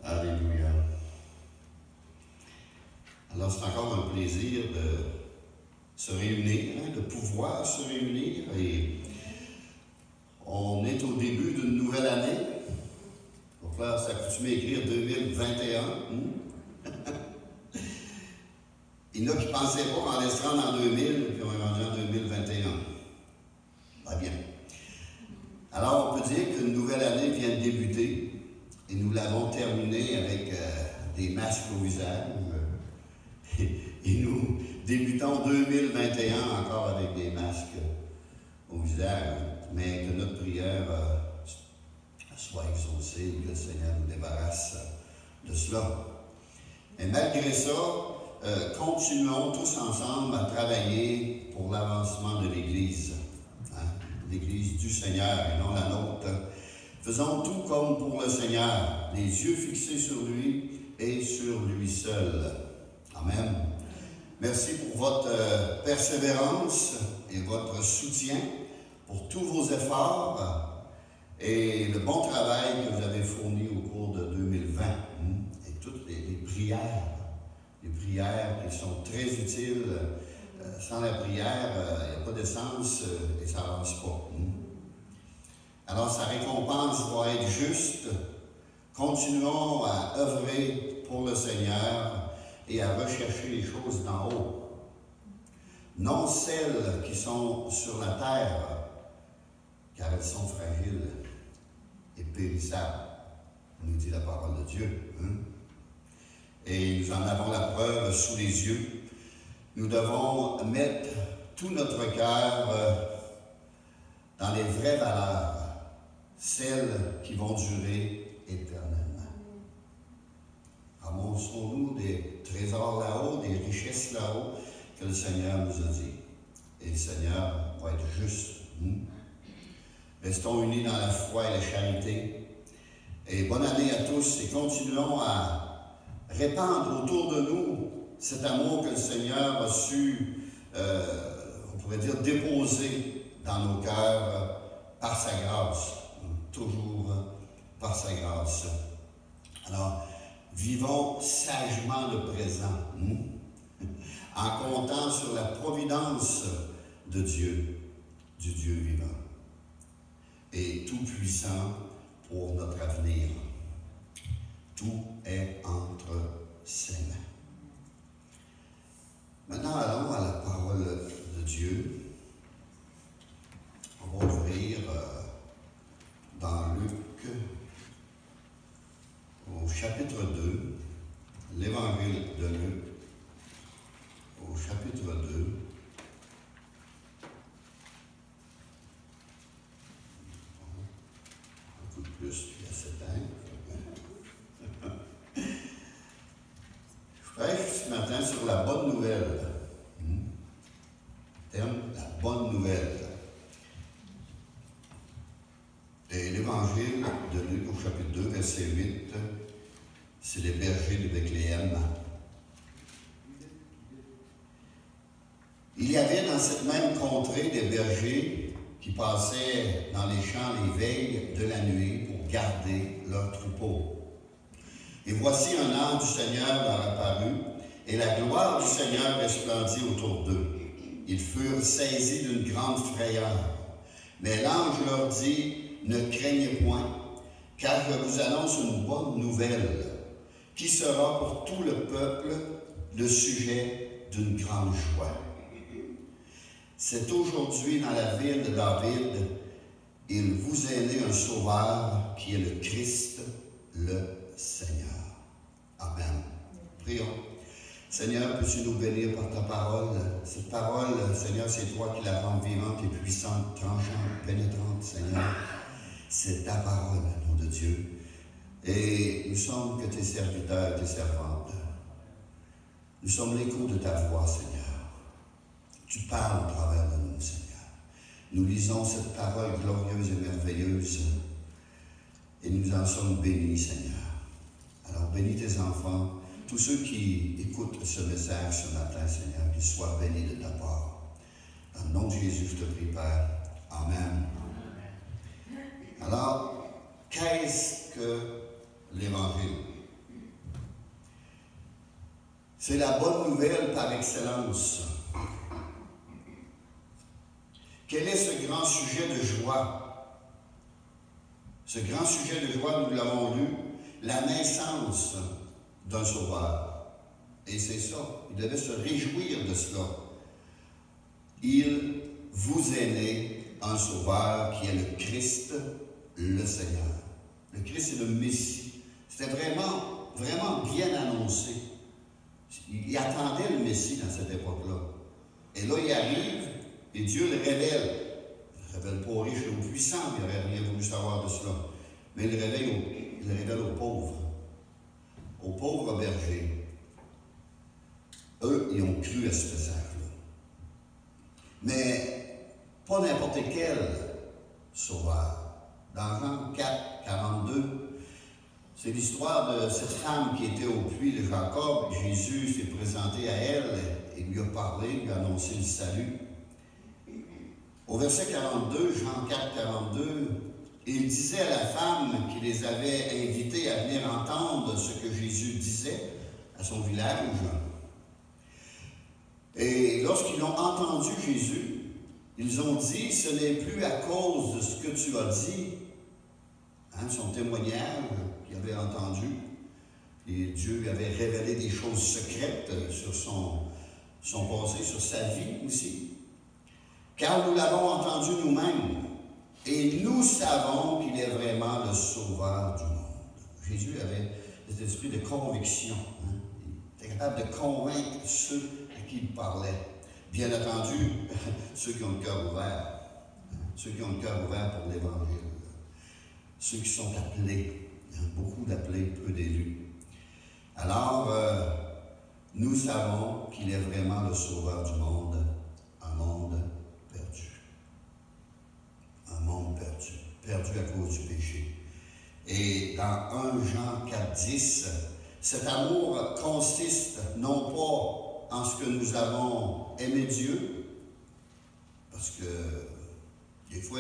Alléluia. Alors, c'est encore un plaisir de se réunir, de pouvoir se réunir. Et on est au début d'une nouvelle année. Il va falloir s'accoutumer à écrire 2021. Il y en a qui ne pensaient pas qu'on allait se rendre en 2000, puis on est rendu en 2021. Pas bien. Alors, on peut dire qu'une nouvelle année vient de débuter. Et nous l'avons terminée avec des masques au visage. Et nous débutons 2021 encore avec des masques au visage. Mais que notre prière soit exaucée, que le Seigneur nous débarrasse de cela. Et malgré ça, continuons tous ensemble à travailler pour l'avancement de l'Église. L'Église du Seigneur et non la nôtre. Faisons tout comme pour le Seigneur, les yeux fixés sur lui et sur lui seul. Amen. Merci pour votre persévérance et votre soutien, pour tous vos efforts et le bon travail que vous avez fourni au cours de 2020. Et toutes les prières qui sont très utiles. Sans la prière, il n'y a pas d'essence et ça n'avance pas. Alors, sa récompense va être juste. Continuons à œuvrer pour le Seigneur et à rechercher les choses d'en haut. Non celles qui sont sur la terre, car elles sont fragiles et périssables, nous dit la parole de Dieu. Et nous en avons la preuve sous les yeux. Nous devons mettre tout notre cœur dans les vraies valeurs, celles qui vont durer éternellement. Ramassons-nous des trésors là-haut, des richesses là-haut que le Seigneur nous a dit. Et le Seigneur va être juste. Restons unis dans la foi et la charité. Et bonne année à tous et continuons à répandre autour de nous cet amour que le Seigneur a su, on pourrait dire, déposer dans nos cœurs par sa grâce. Toujours par sa grâce. Alors, vivons sagement le présent, en comptant sur la providence de Dieu, du Dieu vivant, et tout-puissant pour notre avenir. Tout est entre ses mains. Maintenant, allons à la parole de Dieu. On va ouvrir dans Luc, au chapitre 2, l'évangile de Luc, au chapitre 2. Un peu plus, puis à 7 ans. Je prêche ce matin sur la bonne nouvelle. Thème, la bonne nouvelle. Et l'évangile de Luc au chapitre 2, verset 8, c'est les bergers de Bethléem. Il y avait dans cette même contrée des bergers qui passaient dans les champs les veilles de la nuit pour garder leurs troupeaux. Et voici un ange du Seigneur leur apparut, et la gloire du Seigneur resplendit autour d'eux. Ils furent saisis d'une grande frayeur. Mais l'ange leur dit: ne craignez point, car je vous annonce une bonne nouvelle, qui sera pour tout le peuple le sujet d'une grande joie. C'est aujourd'hui dans la ville de David, il vous est né un sauveur qui est le Christ, le Seigneur. Amen. Prions. Seigneur, peux-tu nous bénir par ta parole? Cette parole, Seigneur, c'est toi qui la rends vivante et puissante, tranchante, pénétrante, Seigneur. C'est ta parole, nom de Dieu. Et nous sommes que tes serviteurs et tes servantes. Nous sommes l'écho de ta voix, Seigneur. Tu parles au travers de nous, Seigneur. Nous lisons cette parole glorieuse et merveilleuse et nous en sommes bénis, Seigneur. Alors bénis tes enfants, tous ceux qui écoutent ce message ce matin, Seigneur, qu'ils soient bénis de ta part. Dans le nom de Jésus, je te prie, Père. Amen. Alors, qu'est-ce que l'Évangile? C'est la bonne nouvelle par excellence. Quel est ce grand sujet de joie? Ce grand sujet de joie, nous l'avons lu, la naissance d'un sauveur. Et c'est ça, il devait se réjouir de cela. Il vous est né un sauveur qui est le Christ, le Seigneur. Le Christ est le Messie. C'était vraiment, vraiment bien annoncé. Il attendait le Messie dans cette époque-là. Et là, il arrive et Dieu le révèle. Il ne révèle pas aux riches et aux puissants, il n'aurait rien voulu savoir de cela. Mais il le révèle aux pauvres bergers. Eux, ils ont cru à ce message-là. Mais pas n'importe quel sauveur. Dans Jean 4, 42, c'est l'histoire de cette femme qui était au puits de Jacob. Jésus s'est présenté à elle et lui a parlé, lui a annoncé le salut. Au verset 42, Jean 4, 42, il disait à la femme qui les avait invités à venir entendre ce que Jésus disait à son village. Et lorsqu'ils ont entendu Jésus, ils ont dit, ce n'est plus à cause de ce que tu as dit, son témoignage qu'il avait entendu, et Dieu lui avait révélé des choses secrètes sur son passé, sur sa vie aussi. Car nous l'avons entendu nous-mêmes, et nous savons qu'il est vraiment le sauveur du monde. Jésus avait cet esprit de conviction. Il était capable de convaincre ceux à qui il parlait. Bien entendu, ceux qui ont le cœur ouvert. Ceux qui ont le cœur ouvert pour l'Évangile. Ceux qui sont appelés. Il y a beaucoup d'appelés, peu d'élus. Alors, nous savons qu'il est vraiment le sauveur du monde, un monde perdu. Un monde perdu. Perdu à cause du péché. Et dans 1 Jean 4, 10, cet amour consiste non pas en ce que nous avons aimé Dieu, parce que des fois,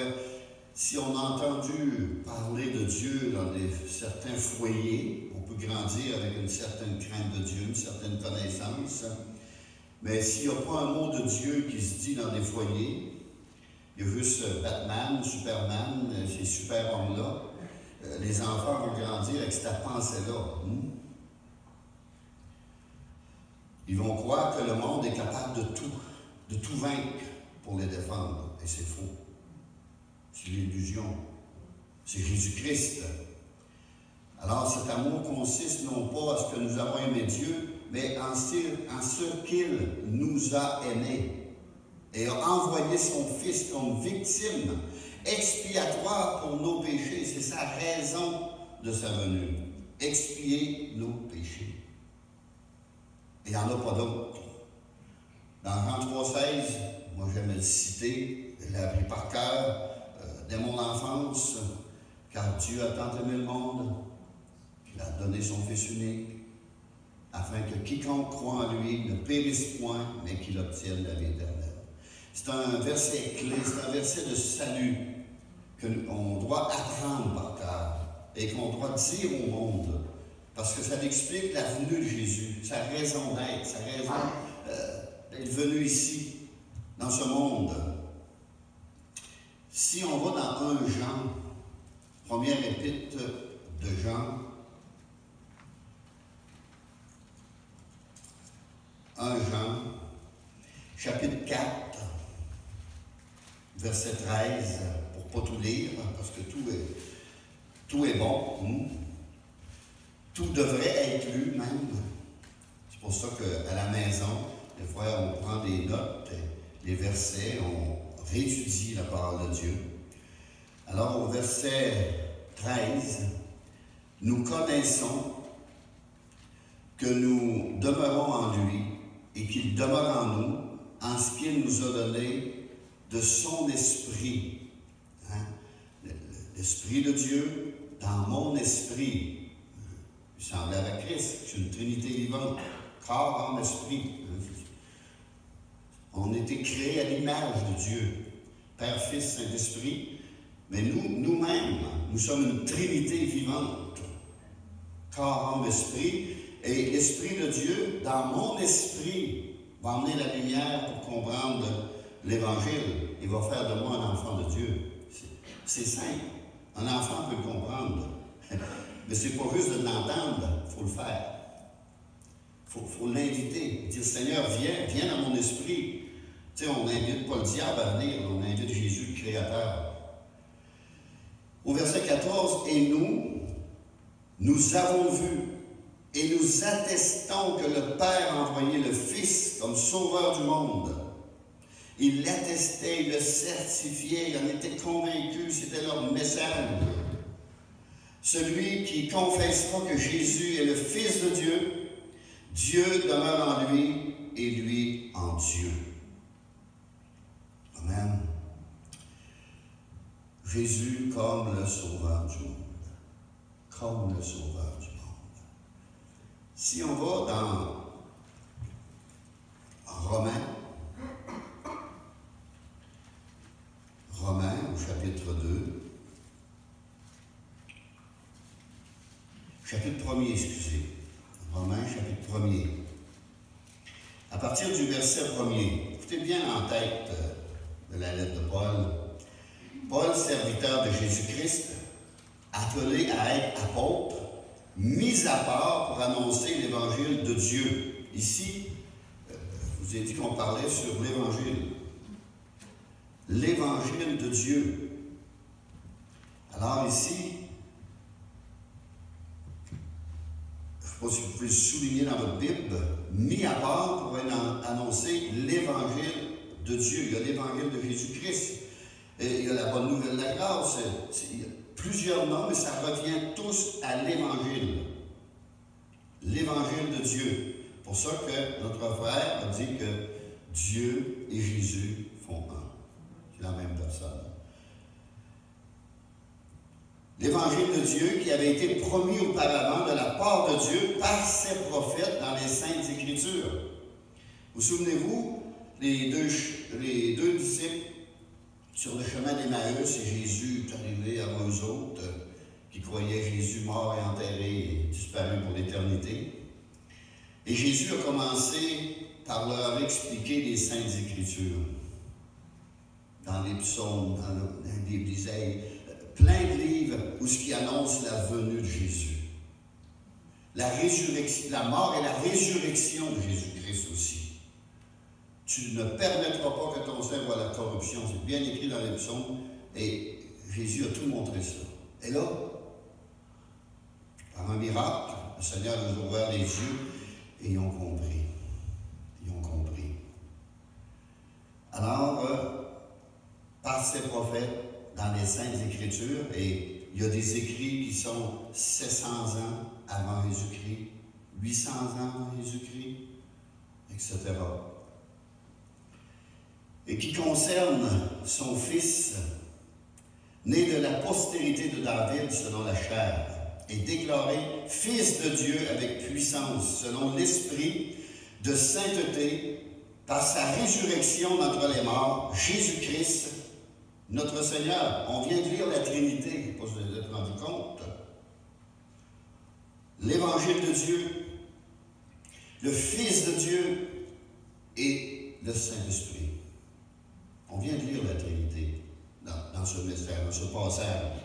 si on a entendu parler de Dieu dans certains foyers, on peut grandir avec une certaine crainte de Dieu, une certaine connaissance, mais s'il n'y a pas un mot de Dieu qui se dit dans des foyers, il y a juste Batman, Superman, ces super-hommes-là, les enfants vont grandir avec cette pensée-là. Ils vont croire que le monde est capable de tout vaincre pour les défendre. Et c'est faux. C'est l'illusion. C'est Jésus-Christ. Alors cet amour consiste non pas à ce que nous avons aimé Dieu, mais en ce qu'il nous a aimés et a envoyé son Fils comme victime expiatoire pour nos péchés. C'est sa raison de sa venue. Expier nos péchés. Il n'y en a pas d'autre. Dans Jean 3,16, moi j'aime le citer, je l'ai appris par cœur dès mon enfance, car Dieu a tant aimé le monde qu'il a donné son Fils unique, afin que quiconque croit en lui ne périsse point, mais qu'il obtienne la vie éternelle. C'est un verset clé, c'est un verset de salut qu'on doit apprendre par cœur et qu'on doit dire au monde. Parce que ça explique la venue de Jésus, sa raison d'être, sa raison d'être venu ici, dans ce monde. Si on va dans 1 Jean, première épître de Jean, 1 Jean, chapitre 4, verset 13, pour ne pas tout lire, parce que tout est bon. Tout devrait être lu même. C'est pour ça qu'à la maison, des fois, on prend des notes, les versets, on réétudie la parole de Dieu. Alors, au verset 13, nous connaissons que nous demeurons en lui et qu'il demeure en nous en ce qu'il nous a donné de son esprit. L'esprit de Dieu dans mon esprit. Il semble à Christ, c'est une trinité vivante, corps, âme, esprit. On a été créés à l'image de Dieu, Père, Fils, Saint-Esprit, mais nous-mêmes, nous sommes une trinité vivante, corps, âme, esprit, Et l'Esprit de Dieu, dans mon esprit, va emmener la lumière pour comprendre l'Évangile. Il va faire de moi un enfant de Dieu. C'est simple. Un enfant peut le comprendre. Mais c'est pas juste de l'entendre, il faut le faire. Il faut l'inviter. Dire, Seigneur, viens dans mon esprit. Tu sais, on n'invite pas le diable à venir, on invite Jésus, le Créateur. Au verset 14, « Et nous avons vu et nous attestons que le Père a envoyé le Fils comme sauveur du monde. » Il l'attestait, il le certifiait, il en était convaincu, c'était leur message. Celui qui confessera que Jésus est le Fils de Dieu, Dieu demeure en lui et lui en Dieu. Amen. Jésus comme le Sauveur du monde. Comme le Sauveur du monde. Si on va dans Romains au chapitre 2, chapitre 1er, excusez. Romains, chapitre 1er. À partir du verset 1er, écoutez bien en tête de la lettre de Paul. Paul, serviteur de Jésus-Christ, appelé à être apôtre, mis à part pour annoncer l'évangile de Dieu. Ici, je vous ai dit qu'on parlait sur l'évangile. L'évangile de Dieu. Alors ici, je ne sais pas si vous pouvez le souligner dans votre Bible, mis à part pour annoncer l'évangile de Dieu. Il y a l'évangile de Jésus-Christ. Et il y a la bonne nouvelle de la grâce. Il y a plusieurs noms, mais ça revient tous à l'évangile. L'évangile de Dieu. Pour ça que notre frère a dit que Dieu et Jésus font un. C'est la même personne. L'évangile de Dieu qui avait été promis auparavant de la part de Dieu par ses prophètes dans les Saintes Écritures. Vous souvenez-vous, les deux disciples sur le chemin d'Emmaüs, et Jésus est arrivé à eux autres qui croyaient Jésus mort et enterré et disparu pour l'éternité. Et Jésus a commencé par leur expliquer les Saintes Écritures. Dans les psaumes, dans la Bible, plein de livres où ce qui annonce la venue de Jésus. La résurrection, la mort et la résurrection de Jésus-Christ aussi. Tu ne permettras pas que ton sein voie la corruption. C'est bien écrit dans les psaumes. Et Jésus a tout montré ça. Et là, par un miracle, le Seigneur nous a ouvert les yeux et ils ont compris. Ils ont compris. Alors, par ces prophètes, dans les Saintes Écritures, et il y a des écrits qui sont 700 ans avant Jésus-Christ, 800 ans avant Jésus-Christ, etc. Et qui concernent son fils, né de la postérité de David selon la chair, et déclaré fils de Dieu avec puissance, selon l'esprit de sainteté, par sa résurrection d'entre les morts, Jésus-Christ, notre Seigneur. On vient de lire la Trinité, je ne sais pas si vous vous êtes rendu compte. L'Évangile de Dieu, le Fils de Dieu et le Saint-Esprit. On vient de lire la Trinité dans ce mystère, dans ce passage.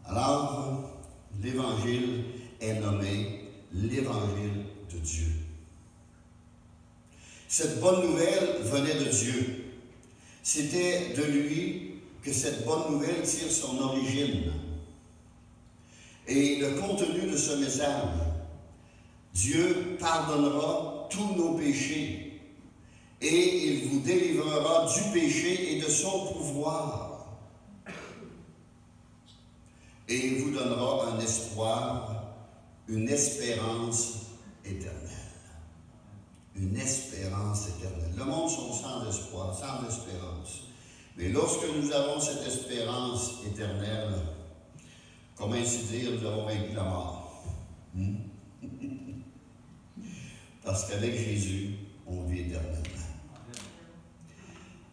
Alors, l'Évangile est nommé l'Évangile de Dieu. Cette bonne nouvelle venait de Dieu. C'était de lui que cette bonne nouvelle tire son origine. Et le contenu de ce message, Dieu pardonnera tous nos péchés et il vous délivrera du péché et de son pouvoir. Et il vous donnera un espoir, une espérance éternelle. Une espérance éternelle. Le monde sont sans espoir, sans espérance. Mais lorsque nous avons cette espérance éternelle, comment ainsi dire, nous avons vaincu la mort. Parce qu'avec Jésus, on vit éternellement.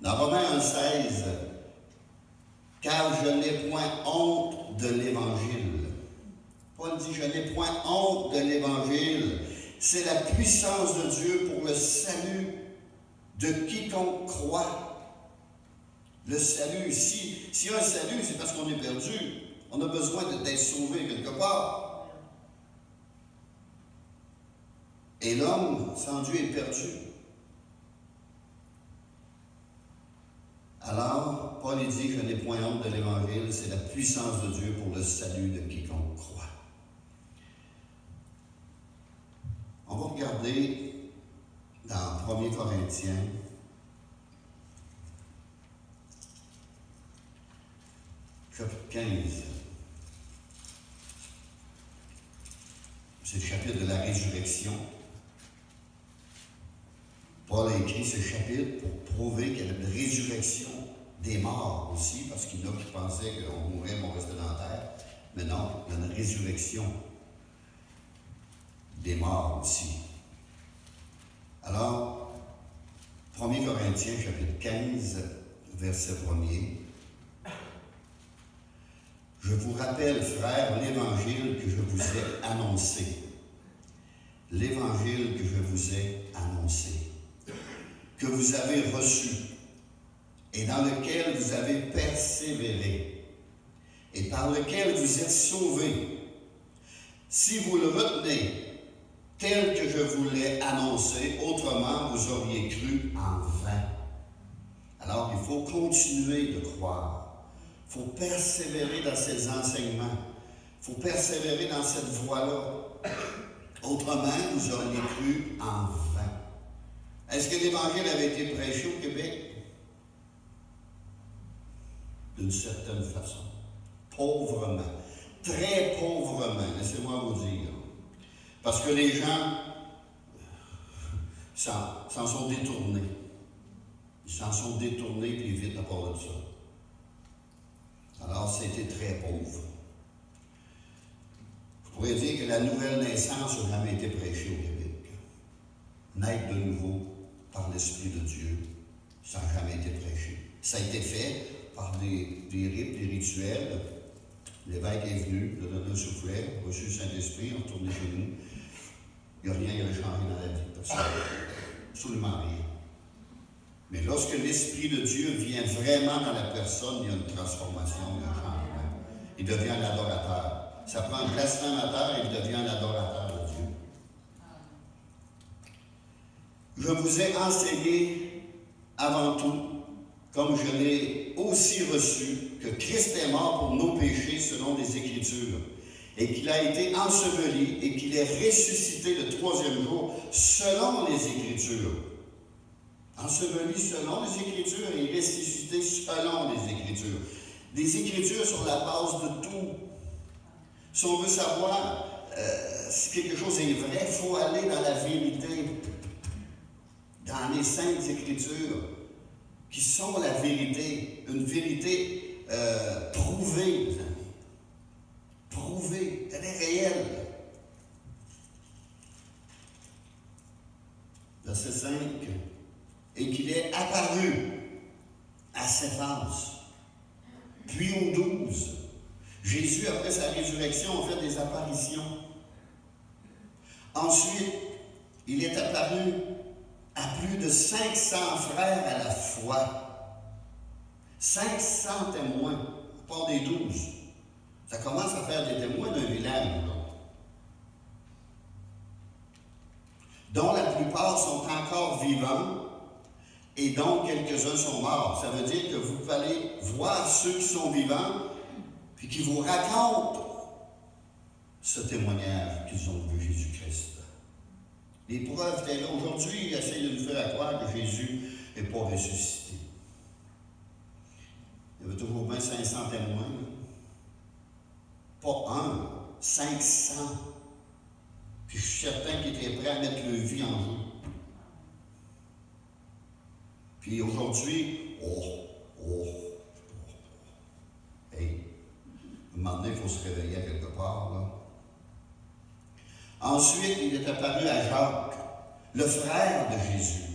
Dans Romains 1,16, car je n'ai point honte de l'Évangile. Paul dit, je n'ai point honte de l'Évangile. C'est la puissance de Dieu pour le salut de quiconque croit. Le salut, s'il y a un salut, c'est parce qu'on est perdu. On a besoin d'être sauvé quelque part. Et l'homme, sans Dieu, est perdu. Alors, Paul dit, je n'ai point honte de l'Évangile, c'est la puissance de Dieu pour le salut de quiconque croit. On va regarder dans 1 Corinthiens, chapitre 15. C'est le chapitre de la résurrection. Paul a écrit ce chapitre pour prouver qu'il y a une résurrection des morts aussi, parce qu'il y en a qui pensaient qu'on mourrait et on restait dans la terre. Mais non, il y a une résurrection des morts aussi. Alors, 1 Corinthiens, chapitre 15, verset 1er. Je vous rappelle, frères, l'évangile que je vous ai annoncé. L'évangile que je vous ai annoncé, que vous avez reçu et dans lequel vous avez persévéré et par lequel vous êtes sauvés, si vous le retenez tel que je vous l'ai annoncé, autrement vous auriez cru en vain. Alors il faut continuer de croire, il faut persévérer dans ces enseignements, il faut persévérer dans cette voie-là, autrement vous auriez cru en vain. Est-ce que l'Évangile avait été prêché au Québec? D'une certaine façon. Pauvrement. Très pauvrement, laissez-moi vous dire. Parce que les gens s'en sont détournés. Ils s'en sont détournés puis vite à part de ça. Alors, c'était très pauvre. Je pourrais dire que la nouvelle naissance n'a jamais été prêchée au Québec. Naître de nouveau par l'Esprit de Dieu, ça n'a jamais été prêché. Ça a été fait par des rites, des rituels. L'évêque est venu, il a donné un soufflet, reçu le Saint-Esprit, on retourné chez nous. Il n'y a rien qui avait changé dans la vie de personne. Absolument rien. Mais lorsque l'Esprit de Dieu vient vraiment dans la personne, il y a une transformation, il y a un changement. Il devient un adorateur. Ça prend un blasphémateur et il devient un adorateur de Dieu. Je vous ai enseigné avant tout, comme je l'ai aussi reçu, que Christ est mort pour nos péchés selon les Écritures, et qu'il a été enseveli et qu'il est ressuscité le troisième jour selon les Écritures. Enseveli selon les Écritures et ressuscité selon les Écritures. Des Écritures sur la base de tout. Si on veut savoir si quelque chose est vrai, il faut aller dans la vérité, dans les Saintes Écritures, qui sont la vérité, une vérité prouvée, mes amis. Prouvée, elle est réelle. Verset 5. Et qu'il est apparu à Céphas, puis aux 12. Jésus, après sa résurrection, a fait des apparitions. Ensuite, il est apparu à plus de 500 frères à la fois. 500 témoins, à part des 12. Ça commence à faire des témoins d'un village, dont la plupart sont encore vivants et dont quelques-uns sont morts. Ça veut dire que vous allez voir ceux qui sont vivants puis qui vous racontent ce témoignage qu'ils ont vu Jésus-Christ. Les preuves étaient là. Aujourd'hui, ils essayent de nous faire croire que Jésus n'est pas ressuscité. Il y avait toujours bien 500 témoins. Pas un, 500. Puis je suis certain qu'ils étaient prêts à mettre leur vie en jeu. Puis aujourd'hui, hey, un moment donné, il faut se réveiller à quelque part, là. Ensuite, il est apparu à Jacques, le frère de Jésus,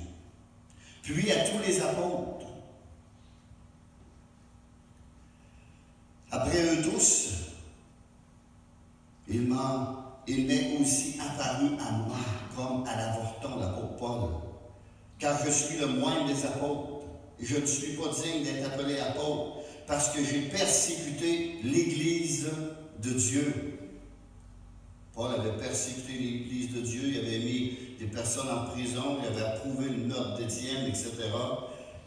puis à tous les apôtres. Après eux tous, il m'est aussi apparu à moi comme à l'avorton, l'apôtre Paul, car je suis le moindre des apôtres, et je ne suis pas digne d'être appelé apôtre, parce que j'ai persécuté l'Église de Dieu. Paul avait persécuté l'Église de Dieu, il avait mis des personnes en prison, il avait approuvé le meurtre d'Étienne, etc.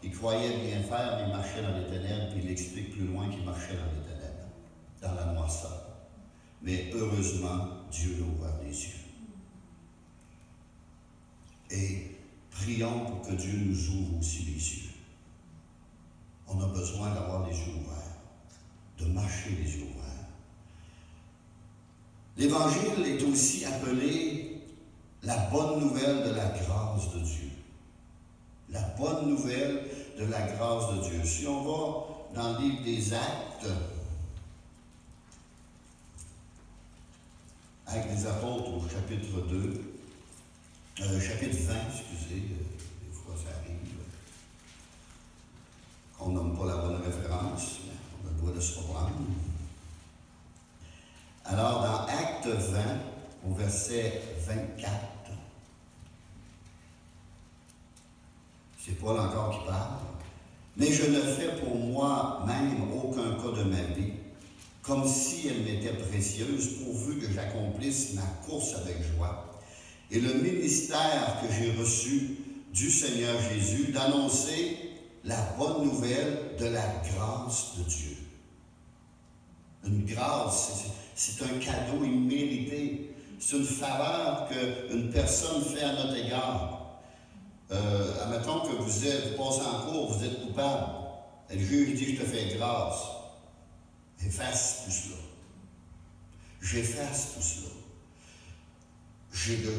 Il croyait bien faire, mais il marchait dans les ténèbres, puis il explique plus loin qu'il marchait dans les ténèbres, dans la noirceur. Mais heureusement, Dieu l'a ouvert les yeux. Et prions pour que Dieu nous ouvre aussi les yeux. On a besoin d'avoir les yeux ouverts, de marcher les yeux ouverts. L'Évangile est aussi appelé la bonne nouvelle de la grâce de Dieu. La bonne nouvelle de la grâce de Dieu. Si on va dans le livre des Actes, Actes des Apôtres au chapitre 2, chapitre 20, excusez, des fois ça arrive, qu'on nomme pas la bonne référence, mais on a le droit de se reprendre. Alors, dans Acte 20, au verset 24, c'est Paul encore qui parle. Mais je ne fais pour moi-même aucun cas de ma vie, comme si elle m'était précieuse, pourvu que j'accomplisse ma course avec joie. Et le ministère que j'ai reçu du Seigneur Jésus, d'annoncer la bonne nouvelle de la grâce de Dieu. Une grâce, c'est un cadeau immérité. C'est une faveur qu'une personne fait à notre égard. Admettons que vous passez en cours, vous êtes coupable. Et le juge dit, je te fais grâce. Efface tout cela. J'efface tout cela. J'ai déjà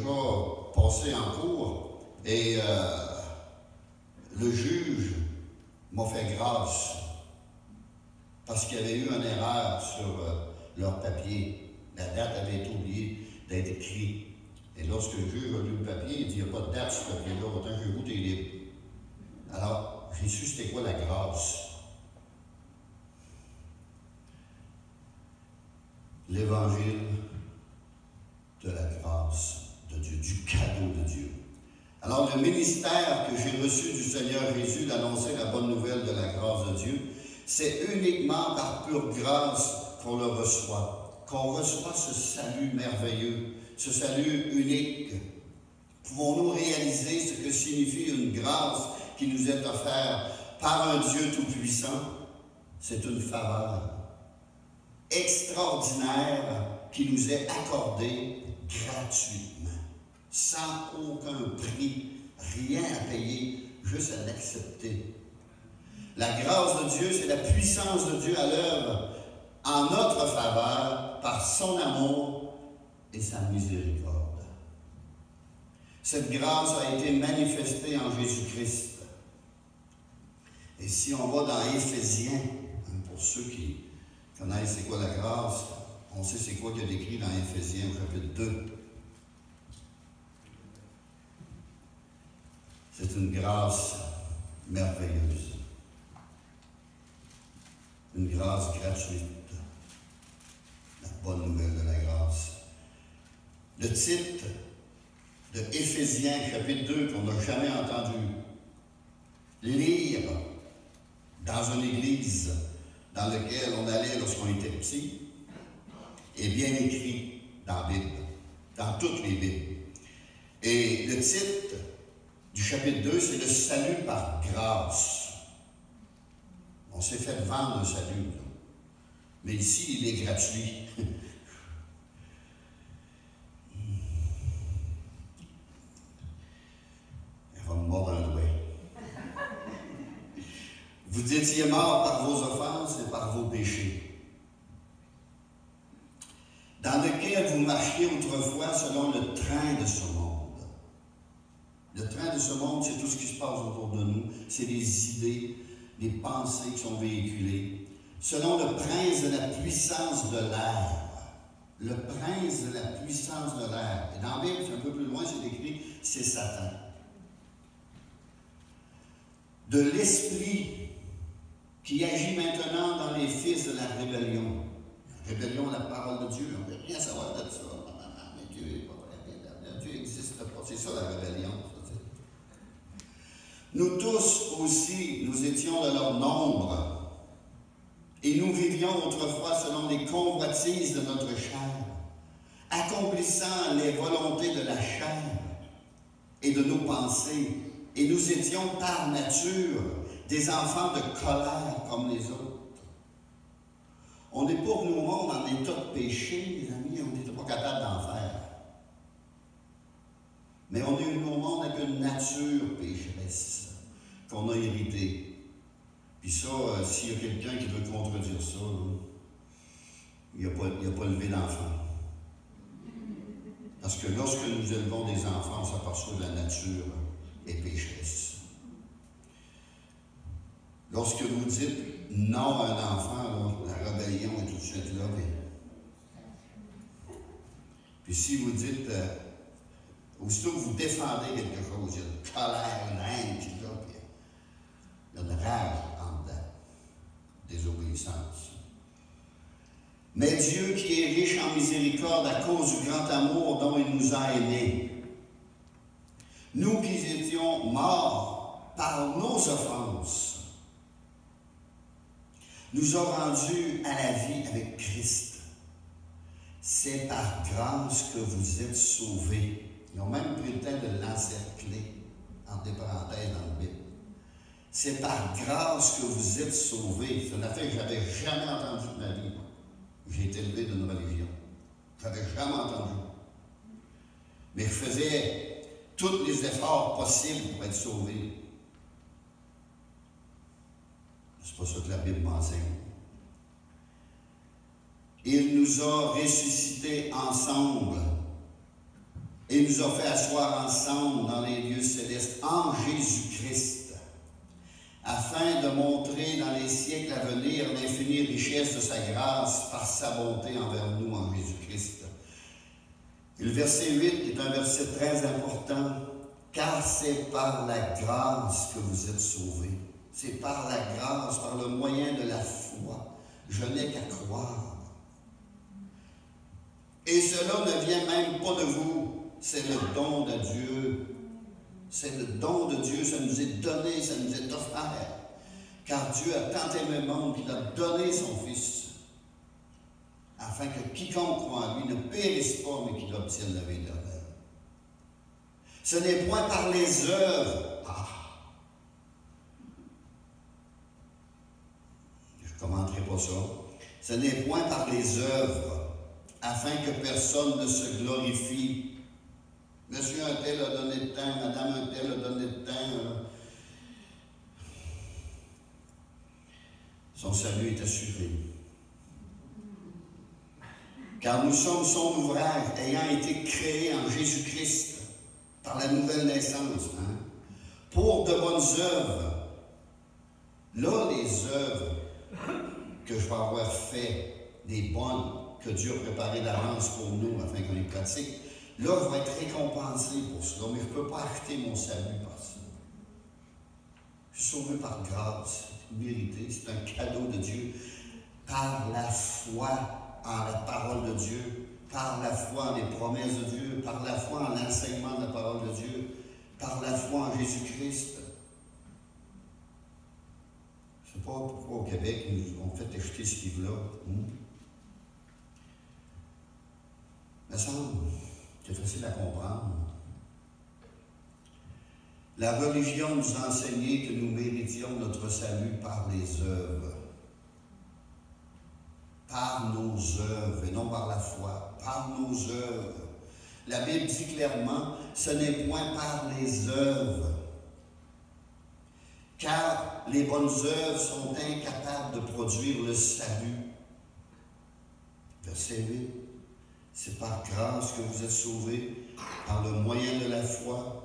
passé en cours et le juge m'a fait grâce parce qu'il y avait eu une erreur sur leur papier. La date avait été oubliée d'être écrite. Et lorsque le juge a lu le papier, il dit, il n'y a pas de date sur ce papier-là, autant que vous, t'es libre. Alors, j'ai su c'était quoi la grâce. L'évangile de la grâce de Dieu, du cadeau de Dieu. Alors, le ministère que j'ai reçu du Seigneur Jésus d'annoncer la bonne nouvelle de la grâce de Dieu, c'est uniquement par pure grâce qu'on le reçoit, qu'on reçoit ce salut merveilleux, ce salut unique. Pouvons-nous réaliser ce que signifie une grâce qui nous est offerte par un Dieu tout-puissant? C'est une faveur extraordinaire qui nous est accordée gratuitement, sans aucun prix, rien à payer, juste à l'accepter. La grâce de Dieu, c'est la puissance de Dieu à l'œuvre en notre faveur par son amour et sa miséricorde. Cette grâce a été manifestée en Jésus-Christ. Et si on va dans Éphésiens, pour ceux qui connaissent c'est quoi la grâce, on sait c'est quoi qu'il y a décrit dans Éphésiens au chapitre 2. C'est une grâce merveilleuse. Une grâce gratuite. La bonne nouvelle de la grâce. Le titre de Éphésiens, chapitre 2, qu'on n'a jamais entendu lire dans une église dans laquelle on allait lorsqu'on était petit, est bien écrit dans la Bible, dans toutes les Bibles. Et le titre du chapitre 2, c'est le salut par grâce. On s'est fait vendre le salut, là. Mais ici, il est gratuit. Elle va me mordre un doigt. Vous étiez morts par vos offenses et par vos péchés, dans lequel vous marchiez autrefois selon le train de ce monde. Le train de ce monde, c'est tout ce qui se passe autour de nous. C'est les idées, les pensées qui sont véhiculées. Selon le prince de la puissance de l'air. Le prince de la puissance de l'air. Et dans la Bible, un peu plus loin, c'est écrit, c'est Satan. De l'esprit qui agit maintenant dans les fils de la rébellion. Rébellion à la parole de Dieu. On ne veut rien savoir de ça. Mais Dieu n'est pas vrai. Dieu n'existe pas. C'est ça la rébellion. Nous tous aussi, nous étions de leur nombre. Et nous vivions autrefois selon les convoitises de notre chair, accomplissant les volontés de la chair et de nos pensées. Et nous étions par nature des enfants de colère comme les autres. On n'est pas venu au monde en état de péché, les amis, on n'était pas capable d'en faire. Mais on est venu au monde avec une nature pécheresse qu'on a héritée. Puis ça, s'il y a quelqu'un qui veut contredire ça, là, il n'a pas levé d'enfant. Parce que lorsque nous élevons des enfants, on s'aperçoit que la nature est pécheresse. Lorsque vous dites non à un enfant, là, la rébellion est tout de suite là. Puis si vous dites, aussitôt que vous défendez quelque chose, il y a une colère, une haine qui est là, puis il y a une rage en dedans, désobéissance. Mais Dieu qui est riche en miséricorde à cause du grand amour dont il nous a aimés, nous qui étions morts par nos offenses, nous a rendus à la vie avec Christ. C'est par grâce que vous êtes sauvés. Ils ont même pris le temps de l'encercler, entre des parenthèses dans le Bible. C'est par grâce que vous êtes sauvés. C'est une affaire que je n'avais jamais entendue de ma vie. J'ai été élevé d'une religion. Je n'avais jamais entendu. Mais je faisais tous les efforts possibles pour être sauvé. C'est pas ça que la Bible m'enseigne. Il nous a ressuscités ensemble et nous a fait asseoir ensemble dans les lieux célestes en Jésus-Christ, afin de montrer dans les siècles à venir l'infinie richesse de sa grâce par sa bonté envers nous en Jésus-Christ. Et le verset 8 est un verset très important, car c'est par la grâce que vous êtes sauvés. C'est par la grâce, par le moyen de la foi. Je n'ai qu'à croire. Et cela ne vient même pas de vous. C'est le don de Dieu. C'est le don de Dieu. Ça nous est donné, ça nous est offert. Car Dieu a tant aimé le monde qu'il a donné son Fils, afin que quiconque croit en lui ne périsse pas, mais qu'il obtienne la vie éternelle. Ce n'est point par les œuvres. Je ne commenterai pas ça. Ce n'est point par les œuvres, afin que personne ne se glorifie. Monsieur un tel a donné de temps, madame un tel a donné de temps. Son salut est assuré. Car nous sommes son ouvrage, ayant été créés en Jésus-Christ, par la nouvelle naissance, pour de bonnes œuvres. Là, les œuvres que je vais avoir fait, des bonnes, que Dieu a préparées d'avance pour nous, afin qu'on les pratique, là, je vais être récompensé pour cela, mais je ne peux pas acheter mon salut par ça. Je suis sauvé par grâce, c'est mérité, c'est un cadeau de Dieu, par la foi en la parole de Dieu, par la foi en les promesses de Dieu, par la foi en l'enseignement de la parole de Dieu, par la foi en Jésus-Christ. Je ne sais pas pourquoi au Québec, ils nous ont fait acheter ce livre-là. Mais ça, c'est facile à comprendre. La religion nous a enseigné que nous méritions notre salut par les œuvres. Par nos œuvres, et non par la foi, par nos œuvres. La Bible dit clairement, ce n'est point par les œuvres, car les bonnes œuvres sont incapables de produire le salut. Verset 8, c'est par grâce que vous êtes sauvés, par le moyen de la foi.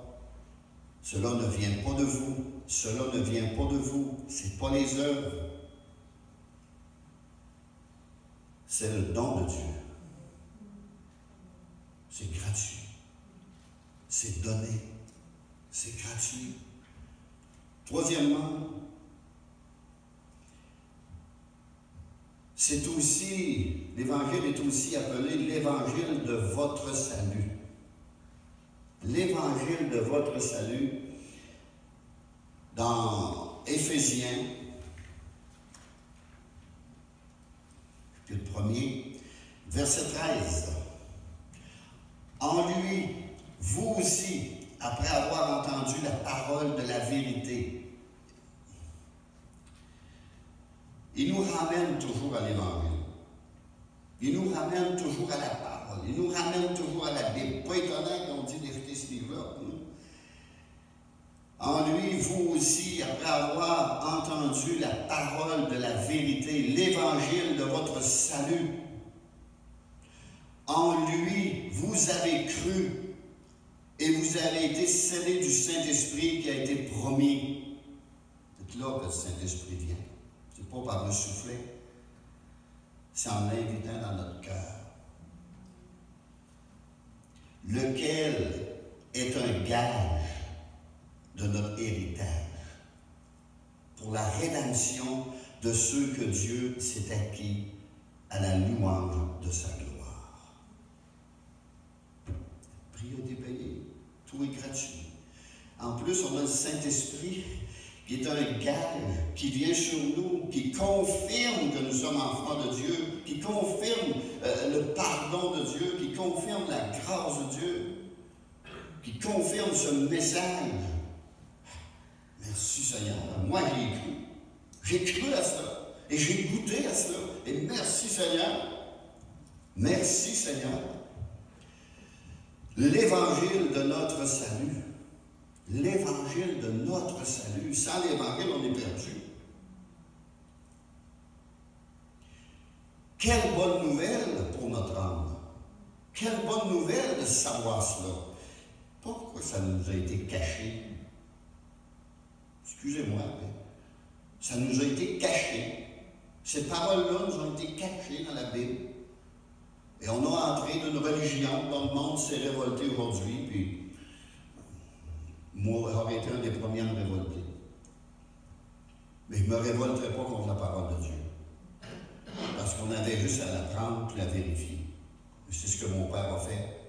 Cela ne vient pas de vous, cela ne vient pas de vous, ce n'est pas les œuvres. C'est le don de Dieu. C'est gratuit. C'est donné. C'est gratuit. Troisièmement, c'est aussi, l'Évangile est aussi appelé l'Évangile de votre salut. L'Évangile de votre salut, dans Éphésiens, chapitre 1er, verset 13. En lui, vous aussi, après avoir entendu la parole de la vérité, il nous ramène toujours à l'Évangile. Il nous ramène toujours à la parole. Il nous ramène toujours à la Bible. Pas étonnant qu'on dit d'écouter ce livre-là. En lui, vous aussi, après avoir entendu la parole de la vérité, l'Évangile de votre salut, en lui, vous avez cru et vous avez été scellés du Saint-Esprit qui a été promis. C'est là que le Saint-Esprit vient. C'est pas par le soufflet, c'est en l'invitant dans notre cœur. Lequel est un gage de notre héritage pour la rédemption de ceux que Dieu s'est acquis à la louange de sa gloire. Le prix a été payé, tout est gratuit. En plus, on a le Saint-Esprit qui est un gage qui vient sur nous, qui confirme que nous sommes enfants de Dieu, qui confirme le pardon de Dieu, qui confirme la grâce de Dieu, qui confirme ce message. Merci Seigneur. Moi, j'ai cru. J'ai cru à cela. Et j'ai goûté à cela. Et merci Seigneur. Merci Seigneur. L'évangile de notre salut. L'évangile de notre salut. Sans l'évangile, on est perdu. Quelle bonne nouvelle pour notre âme. Quelle bonne nouvelle de savoir cela. Pourquoi ça nous a été caché? Excusez-moi, mais ça nous a été caché. Ces paroles-là nous ont été cachées dans la Bible. Et on a entré d'une religion dont le monde s'est révolté aujourd'hui, puis moi, j'aurais été un des premiers à me révolter. Mais je ne me révolterai pas contre la parole de Dieu. Parce qu'on avait juste à la prendre et la vérifier. C'est ce que mon père a fait.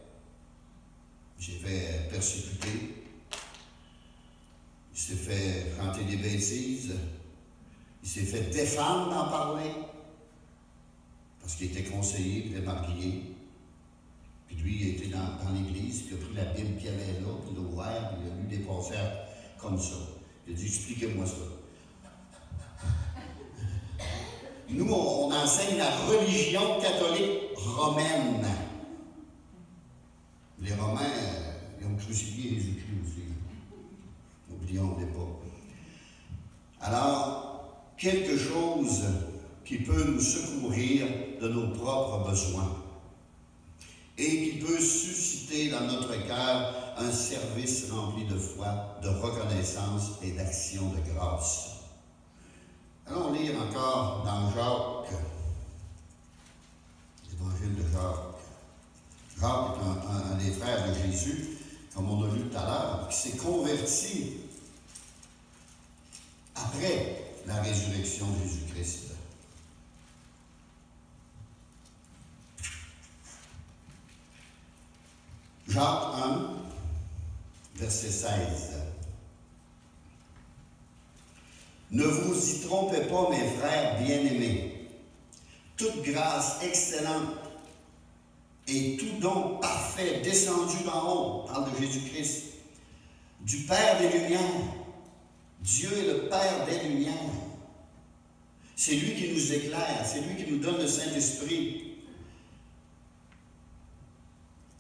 Il s'est fait persécuter. Il s'est fait chanter des bêtises. Il s'est fait défendre d'en parler. Parce qu'il était conseiller, puis démarquillé. Puis lui, il était dans l'église, puis il a pris la Bible qu'il y avait là, puis il l'a ouvert, puis il a lu des passages comme ça. Il a dit, expliquez-moi ça. Nous, on enseigne la religion catholique romaine. Les Romains, ils ont crucifié Jésus-Christ aussi. N'oublions-les pas. Alors, quelque chose qui peut nous secourir de nos propres besoins et qui peut susciter dans notre cœur un service rempli de foi, de reconnaissance et d'action de grâce. Allons lire encore dans Jacques, l'évangile de Jacques. Jacques est un des frères de Jésus, comme on a vu tout à l'heure, qui s'est converti après la résurrection de Jésus-Christ. Jacques 1, verset 16. Ne vous y trompez pas, mes frères bien-aimés. Toute grâce excellente et tout don parfait descendu d'en haut, parle de Jésus-Christ, du Père des Lumières. Dieu est le Père des Lumières. C'est lui qui nous éclaire, c'est lui qui nous donne le Saint-Esprit,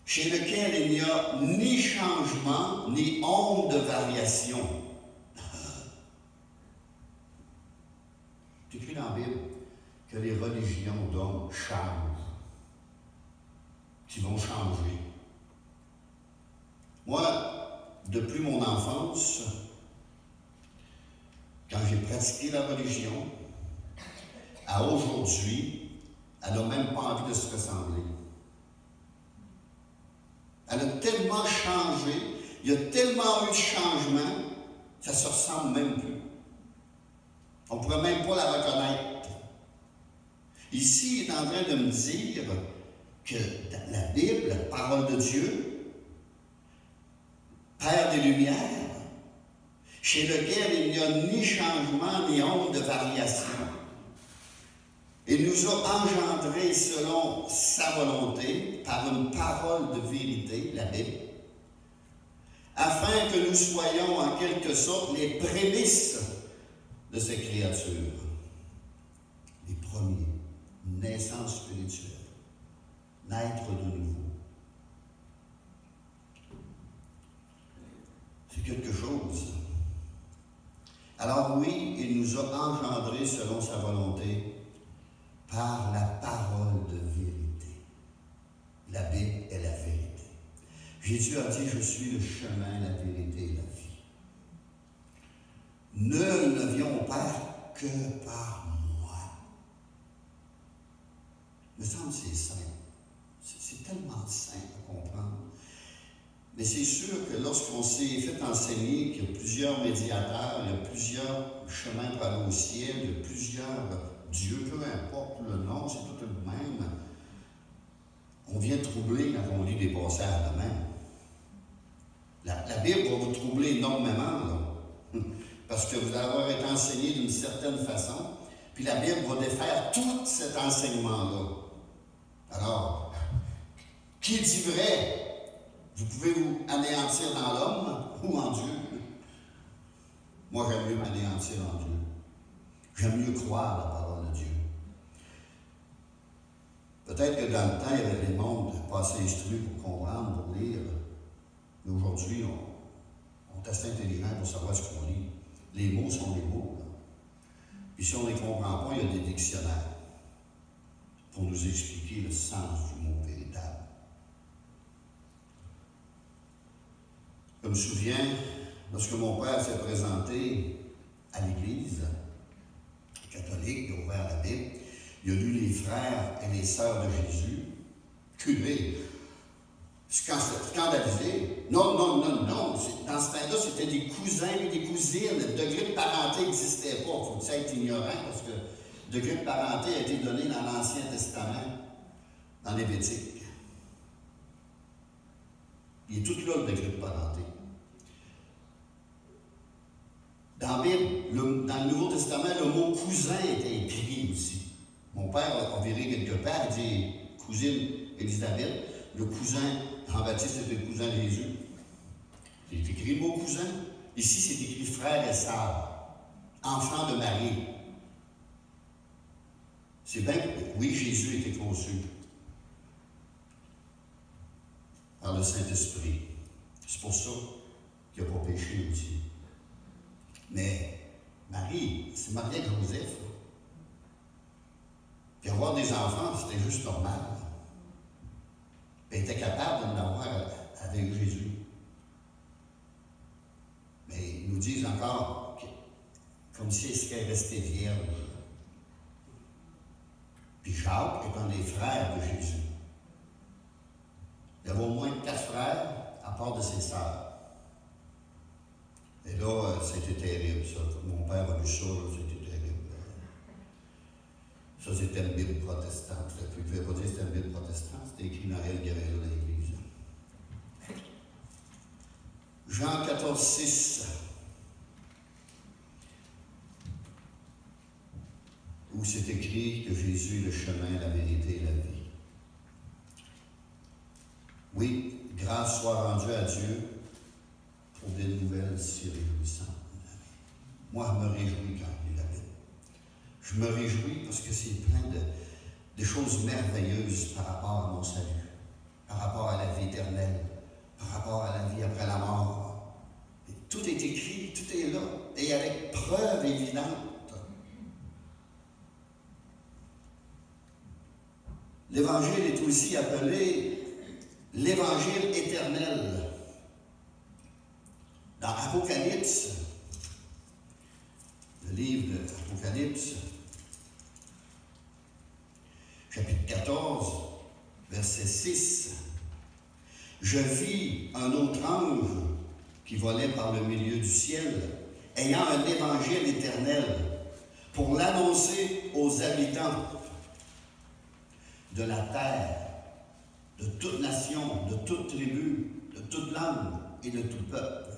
chez lequel il n'y a ni changement, ni ombre de variation. C'est écrit dans la Bible que les religions d'hommes changent, qui vont changer. Moi, depuis mon enfance, quand j'ai pratiqué la religion, à aujourd'hui, elle n'a même pas envie de se ressembler. Elle a tellement changé, il y a tellement eu de changements, ça ne se ressemble même plus. On ne pourrait même pas la reconnaître. Ici, il est en train de me dire que la Bible, la parole de Dieu, Père des Lumières, chez lequel il n'y a ni changement ni onde de variation, il nous a engendrés selon sa volonté, par une parole de vérité, la Bible, afin que nous soyons en quelque sorte les prémices de ces créatures, les premiers, naissance spirituelle, naître de nouveau. C'est quelque chose. Alors oui, il nous a engendrés selon sa volonté, par la parole de vérité. La Bible est la vérité. Jésus a dit, je suis le chemin, la vérité et la vie. Nul ne vient au Père que par moi. Il me semble que c'est simple. C'est tellement simple à comprendre. Mais c'est sûr que lorsqu'on s'est fait enseigner qu'il y a plusieurs médiateurs, il y a plusieurs chemins pour aller au ciel, il y a plusieurs dieux, peu importe le nom, c'est tout le même, on vient troubler quand on lit des passages de même. La Bible va vous troubler énormément, là, parce que vous allez avoir été enseigné d'une certaine façon, puis la Bible va défaire tout cet enseignement-là. Alors, qui dit vrai? Vous pouvez vous anéantir dans l'homme ou en Dieu. Moi, j'aime mieux m'anéantir en Dieu. J'aime mieux croire la parole de Dieu. Peut-être que dans le temps, il y avait des mondes pas assez instruits pour comprendre, pour lire. Mais aujourd'hui, on est assez intelligent pour savoir ce qu'on lit. Les mots sont les mots. Là. Puis si on ne les comprend pas, il y a des dictionnaires pour nous expliquer le sens du mot véritable. Je me souviens, lorsque mon père s'est présenté à l'église catholique, il a ouvert la Bible, il a lu les frères et les sœurs de Jésus, curé, scandalisé. Non. Dans ce temps-là, c'était des cousins et des cousines. Le degré de parenté n'existait pas. Il faut que ça être ignorant parce que le degré de parenté a été donné dans l'Ancien Testament, dans Lévitique. Il est tout là, le degré de parenté. Dans la Bible, dans le Nouveau Testament, le mot cousin était écrit aussi. Mon père a viré quelque part, il dit cousine Élisabeth, le cousin Jean-Baptiste était le cousin de Jésus. C'est écrit le mot cousin. Ici, c'est écrit frère et sœur, enfant de Marie. C'est bien que, oui, Jésus était conçu par le Saint-Esprit. C'est pour ça qu'il n'a pas péché aussi. Mais Marie, c'est mariée avec Joseph. Puis avoir des enfants, c'était juste normal. Elle était capable de l'avoir avec Jésus. Mais ils nous disent encore comme si elle serait restée vierge. Puis Jacques est un des frères de Jésus. Il y avait au moins 4 frères à part de ses sœurs. Et là, c'était terrible, ça. Mon père a lu ça, là, c'était terrible. Ça, c'était une Bible protestante. Je ne pouvais pas dire que c'était une Bible protestante, c'était écrit dans elle qu'il y avait là dans l'Église. Jean 14, 6. Où c'est écrit que Jésus est le chemin, la vérité et la vie. Oui, grâce soit rendue à Dieu pour des nouvelles si réjouissantes. Moi, je me réjouis quand je lis la Bible. Je me réjouis parce que c'est plein de choses merveilleuses par rapport à mon salut, par rapport à la vie éternelle, par rapport à la vie après la mort. Et tout est écrit, tout est là, et avec preuve évidente. L'Évangile est aussi appelé l'Évangile éternel. Dans Apocalypse, le livre de l'Apocalypse, chapitre 14, verset 6, je vis un autre ange qui volait par le milieu du ciel, ayant un évangile éternel, pour l'annoncer aux habitants de la terre, de toute nation, de toute tribu, de toute langue et de tout peuple.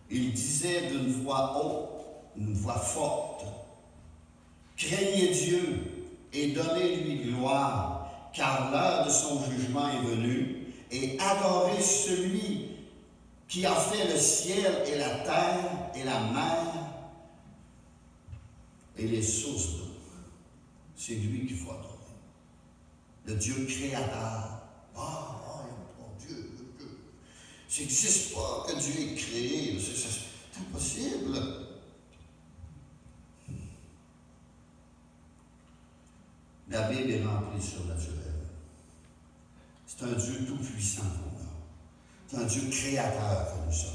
Il disait d'une voix haute, une voix forte, « Craignez Dieu et donnez-lui gloire, car l'heure de son jugement est venue, et adorez celui qui a fait le ciel et la terre et la mer et les sources d'eau. » C'est lui qu'il faut adorer. Le Dieu créateur. Oh Dieu. Ça n'existe pas que Dieu ait créé. C'est impossible. La Bible est remplie de surnaturel. C'est un Dieu tout-puissant qu'on a. C'est un Dieu créateur que nous sommes.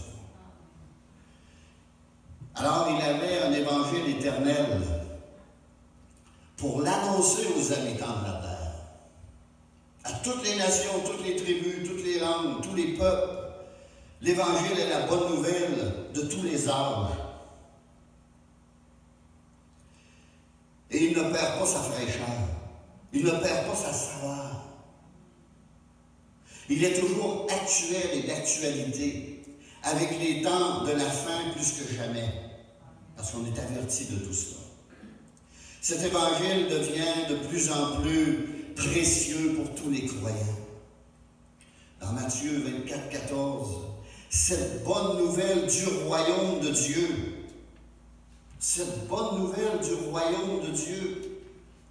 Alors, il avait un évangile éternel pour l'annoncer aux habitants de la terre, à toutes les nations, toutes les tribus, toutes les langues, tous les peuples. L'évangile est la bonne nouvelle de tous les âges. Et il ne perd pas sa fraîcheur. Il ne perd pas sa saveur. Il est toujours actuel et d'actualité, avec les temps de la fin plus que jamais, parce qu'on est averti de tout cela. Cet évangile devient de plus en plus précieux pour tous les croyants. Dans Matthieu 24, 14, cette bonne nouvelle du royaume de Dieu, cette bonne nouvelle du royaume de Dieu,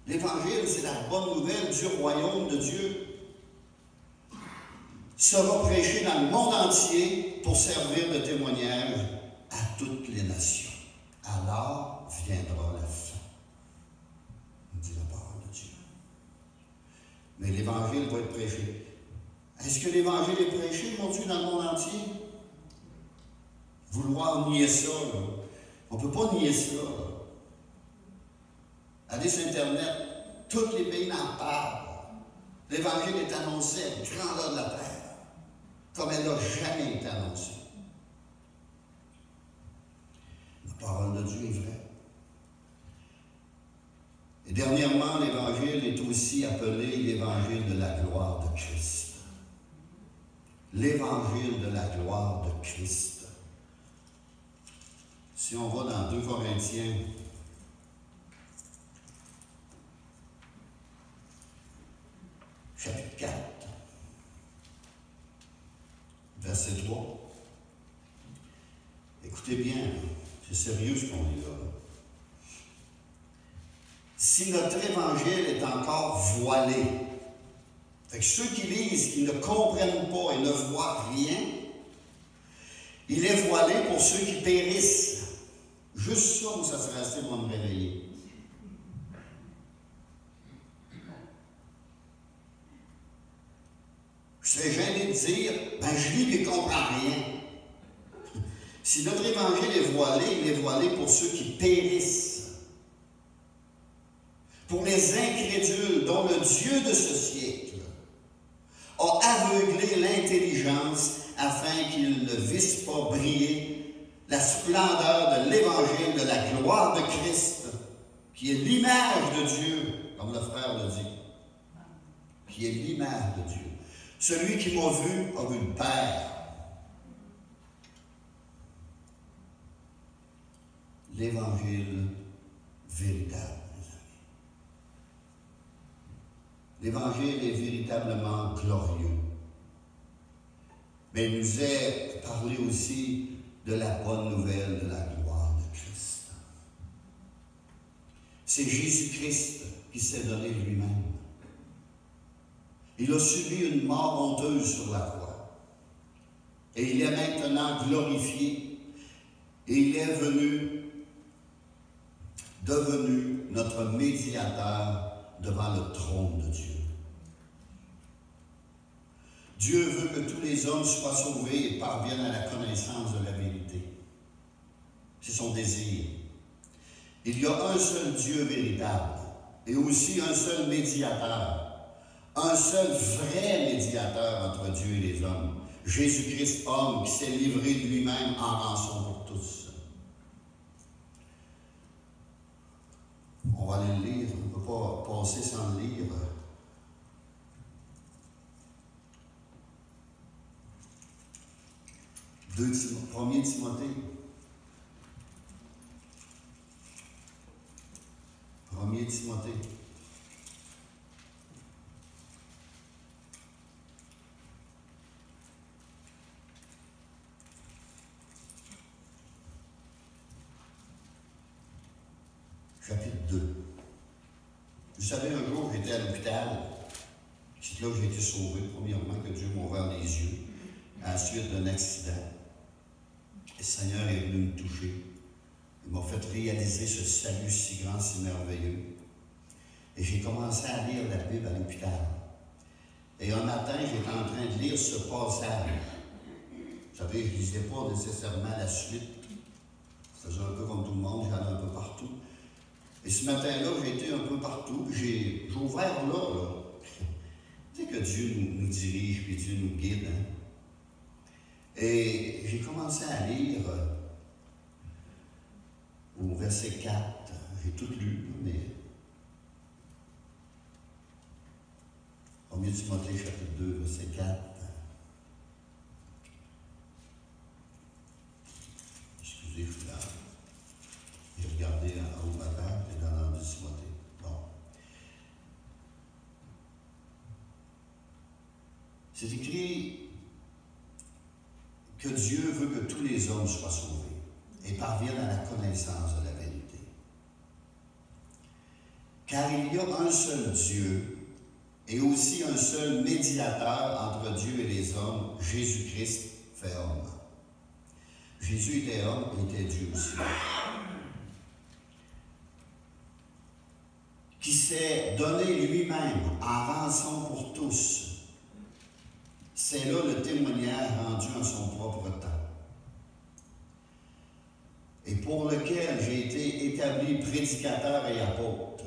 l'évangile, c'est la bonne nouvelle du royaume de Dieu, sera prêché dans le monde entier pour servir de témoignage à toutes les nations. Alors viendra la fin, dit la parole de Dieu. Mais l'évangile va être prêché. Est-ce que l'évangile est prêché aujourd'hui dans le monde entier? Vouloir nier ça, là. On ne peut pas nier ça, là. Allez sur Internet, tous les pays en parlent. L'évangile est annoncé à la grandeur de la terre, comme elle n'a jamais été annoncée. La parole de Dieu est vraie. Et dernièrement, l'évangile est aussi appelé l'évangile de la gloire de Christ. L'évangile de la gloire de Christ. Si on va dans 2 Corinthiens, chapitre 4, verset 3. Écoutez bien, c'est sérieux ce qu'on dit là. Si notre évangile est encore voilé, fait que ceux qui lisent, qui ne comprennent pas et ne voient rien, il est voilé pour ceux qui périssent. Juste ça, où ça serait assez pour me réveiller. Je serais gêné de dire, je lis et je ne comprends rien. Si notre évangile est voilé, il est voilé pour ceux qui périssent. Pour les incrédules dont le Dieu de ce siècle a aveuglé l'intelligence afin qu'ils ne vissent pas briller la splendeur de l'évangile de la gloire de Christ, qui est l'image de Dieu, comme le frère le dit, qui est l'image de Dieu. Celui qui m'a vu a vu le Père. L'évangile véritable, mes amis. L'évangile est véritablement glorieux. Mais il nous est parlé aussi de la bonne nouvelle de la gloire de Christ. C'est Jésus-Christ qui s'est donné lui-même. Il a subi une mort honteuse sur la croix. Et il est maintenant glorifié. Et il est devenu notre médiateur devant le trône de Dieu. Dieu veut que tous les hommes soient sauvés et parviennent à la connaissance de la vérité. C'est son désir. Il y a un seul Dieu véritable et aussi un seul médiateur, un seul vrai médiateur entre Dieu et les hommes, Jésus-Christ, homme, qui s'est livré de lui-même en rançon pour tous. On va aller le lire, on ne peut pas passer sans le lire. 1er Timothée. 1er Timothée. Chapitre 2. Vous savez, un jour, j'étais à l'hôpital. C'est là que j'ai été sauvé, premièrement, que Dieu m'a ouvert les yeux, à la suite d'un accident. Le Seigneur est venu me toucher. Il m'a fait réaliser ce salut si grand, si merveilleux. Et j'ai commencé à lire la Bible à l'hôpital. Et un matin, j'étais en train de lire ce passage. Vous savez, je ne lisais pas nécessairement la suite. Je faisais un peu comme tout le monde, j'allais un peu partout. Et ce matin-là, j'ai été un peu partout. J'ai ouvert là. Tu sais que Dieu nous dirige, puis Dieu nous guide. Hein? Et j'ai commencé à lire au verset 4. J'ai tout lu, mais 1er Timothée, chapitre 2, verset 4. Excusez, je suis là. J'ai regardé en haut ma table et dans l'ordre de Timothée. Bon. C'est écrit que Dieu veut que tous les hommes soient sauvés et parviennent à la connaissance de la vérité. Car il y a un seul Dieu et aussi un seul médiateur entre Dieu et les hommes, Jésus-Christ fait homme. Jésus était homme et était Dieu aussi. Qui s'est donné lui-même en rançon pour tous. C'est là le témoignage rendu en son propre temps. Et pour lequel j'ai été établi prédicateur et apôtre.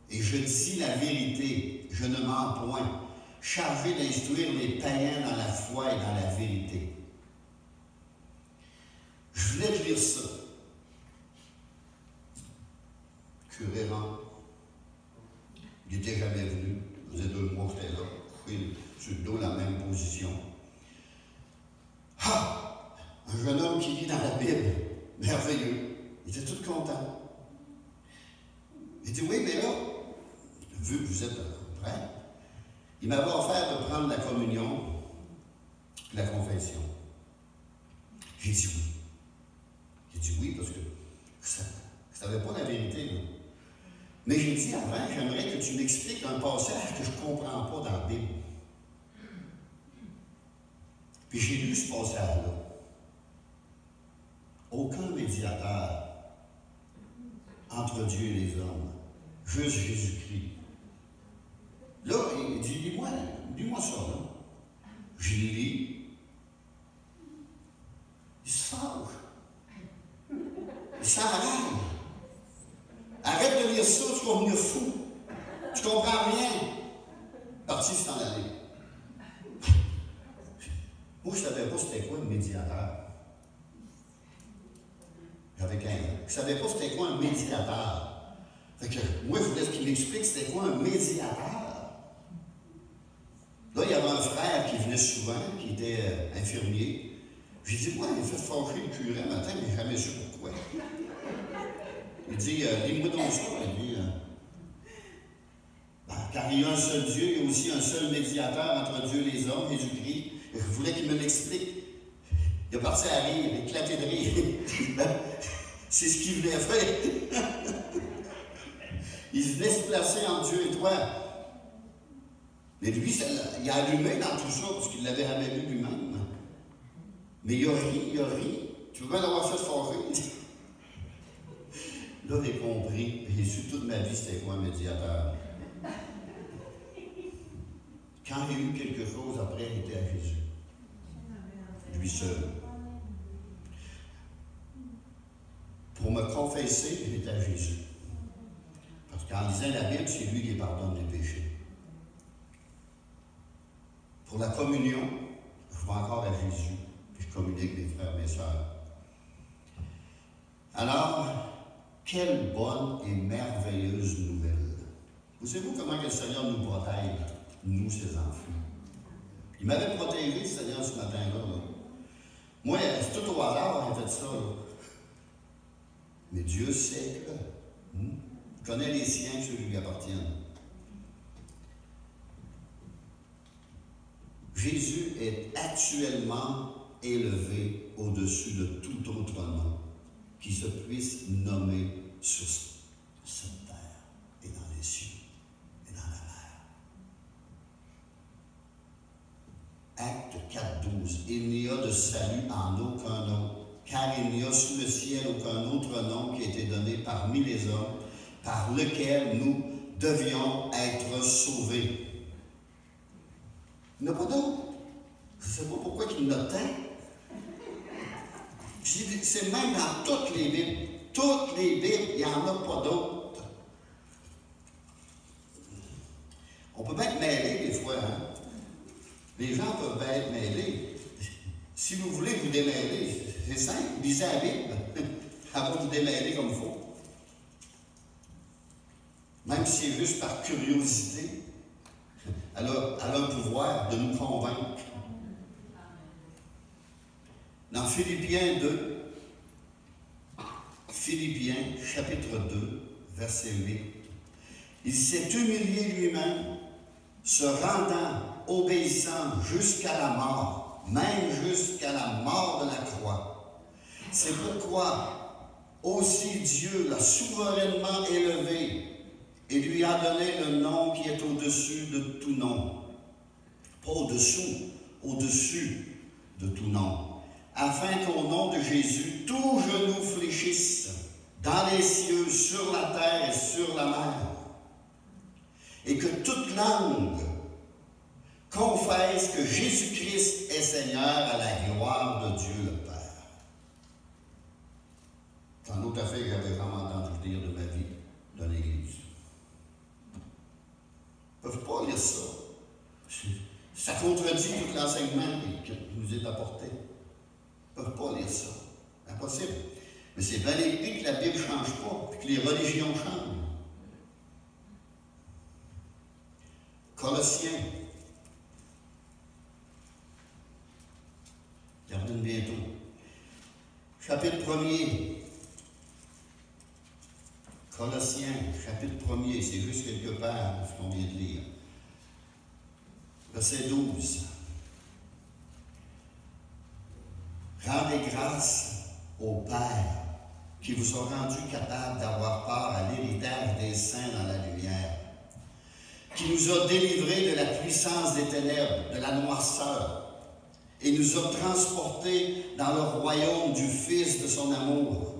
Et je dis la vérité, je ne mens point, chargé d'instruire les païens dans la foi et dans la vérité. Je voulais te lire ça. Curé Rand. Il n'était jamais venu. Ça faisait 2 mois que j'étais là, couché sur le dos, la même position. Ah! Un jeune homme qui lit dans la Bible. Merveilleux. Il était tout content. Il dit, oui, mais là, vu que vous êtes prêt, il m'avait offert de prendre la communion et la confession. J'ai dit oui. J'ai dit oui parce que je ne savais pas la vérité, là. Mais j'ai dit avant, j'aimerais que tu m'expliques un passage que je ne comprends pas dans la Bible. Puis j'ai lu ce passage-là. Aucun médiateur entre Dieu et les hommes, juste Jésus-Christ. Là, il dit, lis-moi ça, là. Je lis. Il se fâche. Il s'enrage. Arrête de lire ça, tu vas venir fou. Tu comprends rien. Parti s'en aller. Moi, je ne savais pas c'était quoi un médiateur. J'avais 15 ans. Je ne savais pas c'était quoi un médiateur. Fait que moi, je voulais qu'il m'explique c'était quoi un médiateur. Là, il y avait un frère qui venait souvent, qui était infirmier. J'ai dit, moi, il a fait fâcher le curé un matin, mais je n'ai jamais su pourquoi. Il dit, lis-moi donc ça. Il dit, car il y a un seul Dieu, il y a aussi un seul médiateur entre Dieu et les hommes, Jésus-Christ. Je voulais qu'il me l'explique. Il est parti à rire, éclater de rire. C'est ce qu'il voulait faire. Il venait se placer entre Dieu et toi. Mais lui, il a allumé dans tout ça parce qu'il ne l'avait jamais vu lui-même. Mais il a ri. Tu veux bien l'avoir fait fâcher? Là, j'ai compris. J'ai su toute ma vie c'était quoi un médiateur. Quand j'ai eu quelque chose, après, il était à Jésus. Lui seul. Pour me confesser, j'étais à Jésus. Parce qu'en lisant la Bible, c'est lui qui pardonne les péchés. Pour la communion, je vais encore à Jésus, puis je communique avec mes frères et mes sœurs. Alors, quelle bonne et merveilleuse nouvelle. Vous savez comment que le Seigneur nous protège, nous, ses enfants. Il m'avait protégé, le Seigneur, ce matin-là. Là. Moi, c'est tout au hasard, il a fait ça. Là. Mais Dieu sait que. Il connaît les siens, ceux qui lui appartiennent. Jésus est actuellement élevé au-dessus de tout autre nom qui se puisse nommer sur cette terre et dans les cieux et dans la mer. Acte 4.12. Il n'y a de salut en aucun autre, car il n'y a sous le ciel aucun autre nom qui a été donné parmi les hommes, par lequel nous devions être sauvés. Il n'y en a pas d'autre. Je ne sais pas pourquoi il y en a tant. C'est même dans toutes les Bibles. Toutes les Bibles, il n'y en a pas d'autres. On peut bien être mêlé des fois. Hein? Les gens peuvent bien être mêlés. Si vous voulez vous démêler, c'est simple. Lisez la Bible. Elle va vous démêler comme il faut. Même si c'est juste par curiosité, elle a le pouvoir de nous convaincre. Dans Philippiens 2, Philippiens chapitre 2, verset 8, il s'est humilié lui-même, se rendant, obéissant jusqu'à la mort, même jusqu'à la mort de la croix. C'est pourquoi aussi Dieu l'a souverainement élevé et lui a donné le nom qui est au-dessus de tout nom. Pas au-dessous, au-dessus de tout nom. Afin qu'au nom de Jésus, tout genou fléchisse dans les cieux, sur la terre et sur la mer. Et que toute langue confesse que Jésus-Christ est Seigneur à la gloire de Dieu le Père. C'est une autre affaire que j'avais vraiment entendu dire de ma vie dans l'Église. Ils ne peuvent pas lire ça. Ça contredit tout l'enseignement qui nous est apporté. Ils ne peuvent pas lire ça. Impossible. Mais c'est bien écrit que la Bible ne change pas, et que les religions changent. Colossiens. Termine bientôt. Chapitre 1er. Colossiens, chapitre 1er, c'est juste quelque part ce qu'on vient de lire. Verset 12. Rendez grâce au Père qui vous a rendu capable d'avoir part à l'héritage des saints dans la lumière, qui nous a délivrés de la puissance des ténèbres, de la noirceur, et nous a transportés dans le royaume du Fils de son amour,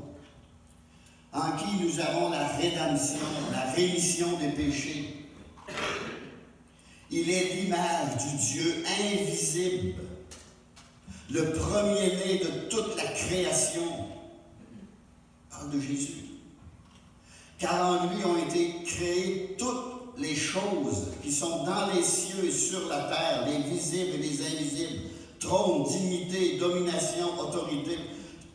en qui nous avons la rédemption, la rémission des péchés. Il est l'image du Dieu invisible, le premier-né de toute la création. Parle de Jésus. Car en lui ont été créées toutes les choses qui sont dans les cieux et sur la terre, les visibles et les invisibles, trône, dignité, domination, autorité.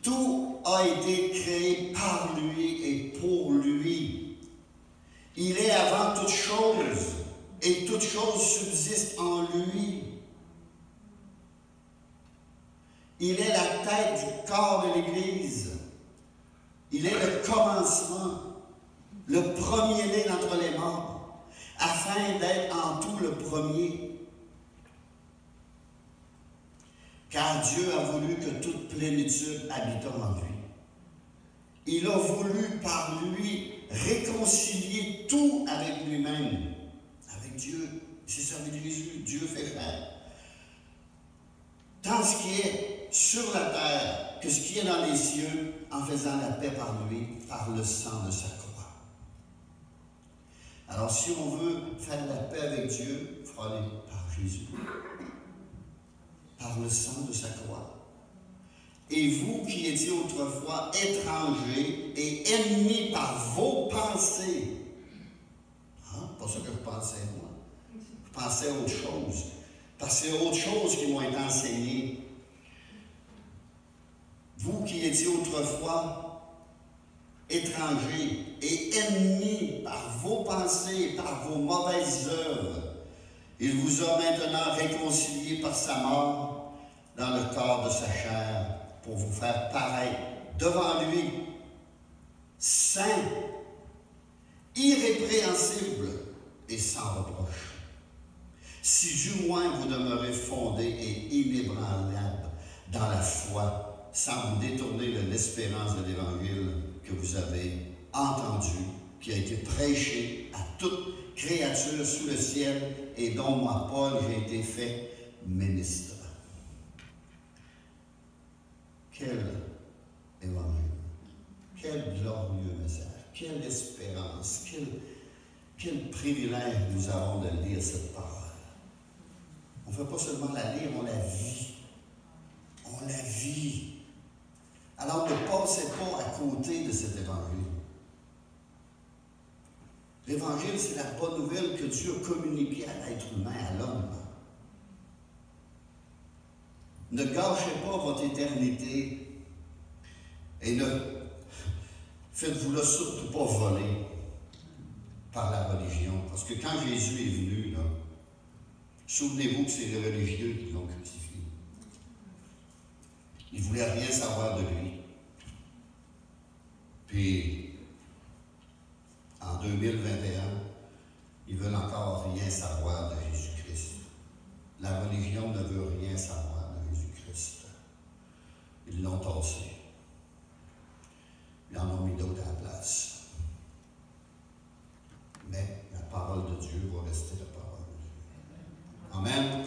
Tout a été créé par lui et pour lui. Il est avant toute chose et toute chose subsiste en lui. Il est la tête du corps de l'Église. Il est le commencement, le premier-né d'entre les morts, afin d'être en tout le premier. Car Dieu a voulu que toute plénitude habite en lui. Il a voulu par lui réconcilier tout avec lui-même, avec Dieu. Il s'est servi de Jésus, Dieu fait chair. Tant ce qui est sur la terre que ce qui est dans les cieux, en faisant la paix par lui, par le sang de sa croix. Alors si on veut faire la paix avec Dieu, il faut aller par Jésus. Par le sang de sa croix. Et vous qui étiez autrefois étrangers et ennemis par vos pensées, pas ça que je pensais moi, je pensais à autre chose, parce que c'est autre chose qui m'a été enseigné. Vous qui étiez autrefois étrangers et ennemis par vos pensées, par vos mauvaises œuvres, il vous a maintenant réconciliés par sa mort dans le corps de sa chair, pour vous faire pareil devant lui, saint, irrépréhensible et sans reproche. Si du moins vous demeurez fondés et inébranlables dans la foi, sans vous détourner de l'espérance de l'Évangile que vous avez entendu, qui a été prêché à toute créature sous le ciel et dont moi, Paul, j'ai été fait ministre. Quel évangile, quel glorieux message, quelle espérance, quel privilège nous avons de lire cette parole. On ne fait pas seulement la lire, on la vit. On la vit. Alors ne passez pas à côté de cet évangile. L'évangile, c'est la bonne nouvelle que Dieu a communiquée à l'être humain, à l'homme. Ne gâchez pas votre éternité et ne faites-vous-la surtout pas voler par la religion. Parce que quand Jésus est venu, là, souvenez-vous que c'est les religieux qui l'ont crucifié. Ils ne voulaient rien savoir de lui. Puis, en 2021, ils veulent encore rien savoir de Jésus-Christ. La religion ne veut rien savoir de Jésus-Christ. Ils l'ont tassé. Ils en ont mis d'autres à la place. Mais la parole de Dieu va rester la parole de Dieu. Amen.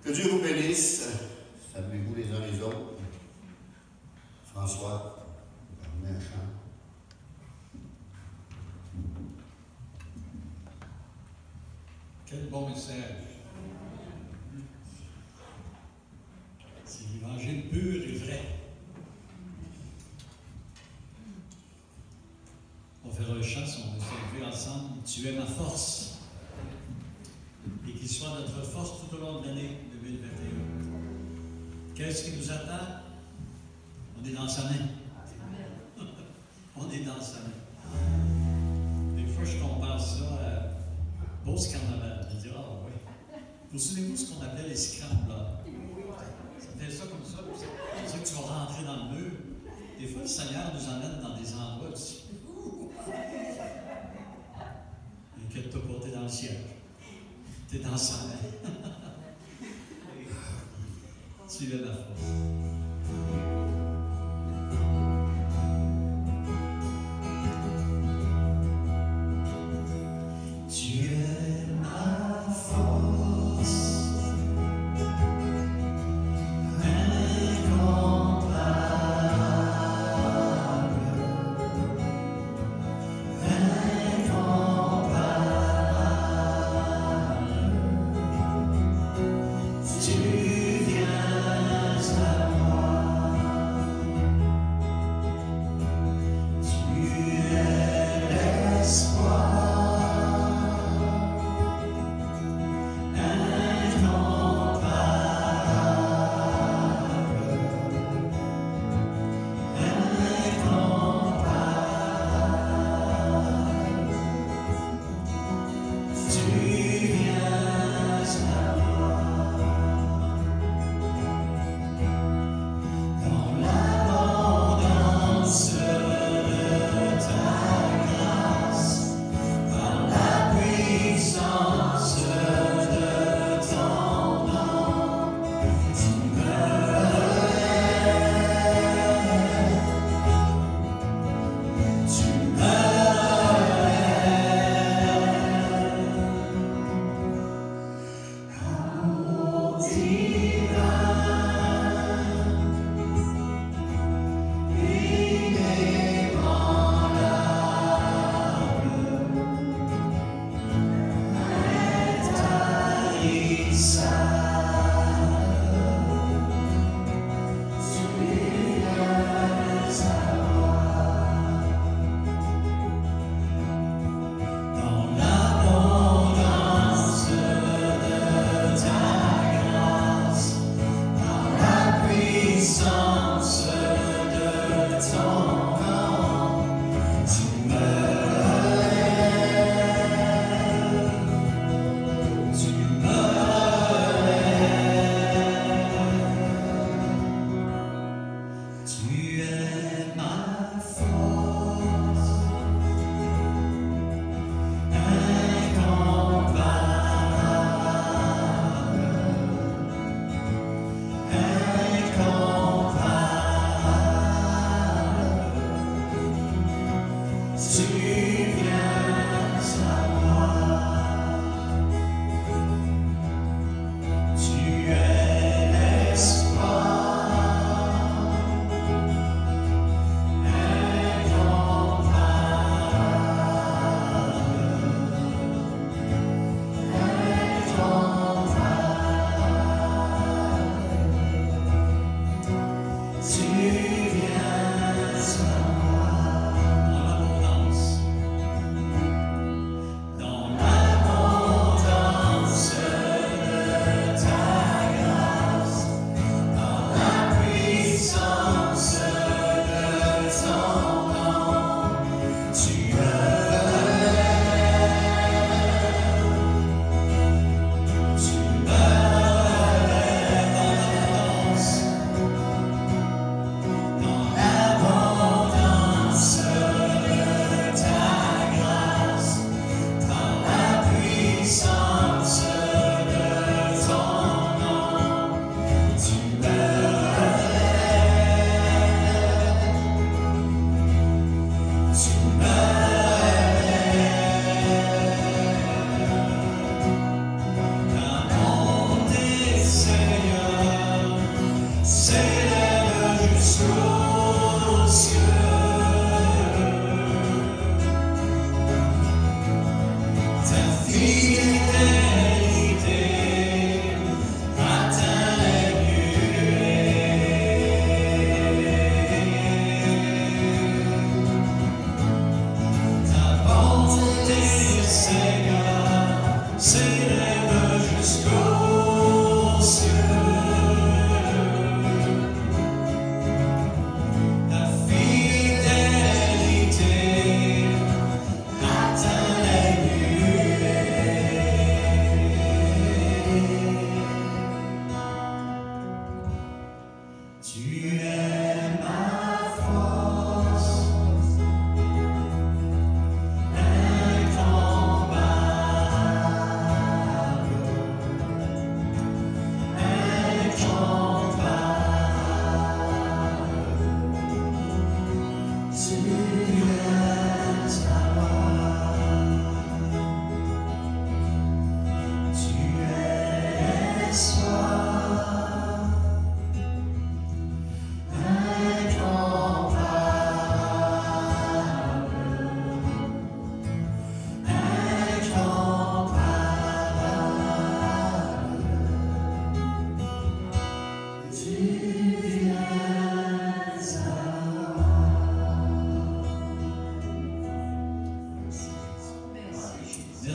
Que Dieu vous bénisse. Saluez-vous les uns les autres. François, vous amenez un chant. Quel bon message. C'est l'évangile pur et vrai. On va faire un chant, on va s'élever ensemble. Tu es ma force. Et qu'il soit notre force tout au long de l'année 2021. Qu'est-ce qui nous attend? On est dans sa main. On est dans sa main. Des fois, je compare ça à Beauce Carnaval. Je dis, ah oui. Vous souvenez-vous ce qu'on appelait les scramblers? Ça fait ça comme ça. C'est ça que tu vas rentrer dans le mur. Des fois, le Seigneur nous emmène dans des endroits aussi. Inquiète-toi pas, t'es dans le ciel. T'es dans sa main. Tu es la force. Tu viens à moi.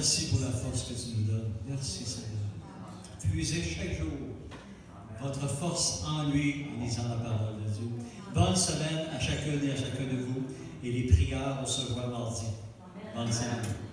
Merci pour la force que tu nous donnes. Merci Seigneur. Puisez chaque jour votre force en lui en lisant la parole de Dieu. Bonne semaine à chacune et à chacun de vous. Et les prières, on se voit mardi. Bonne semaine.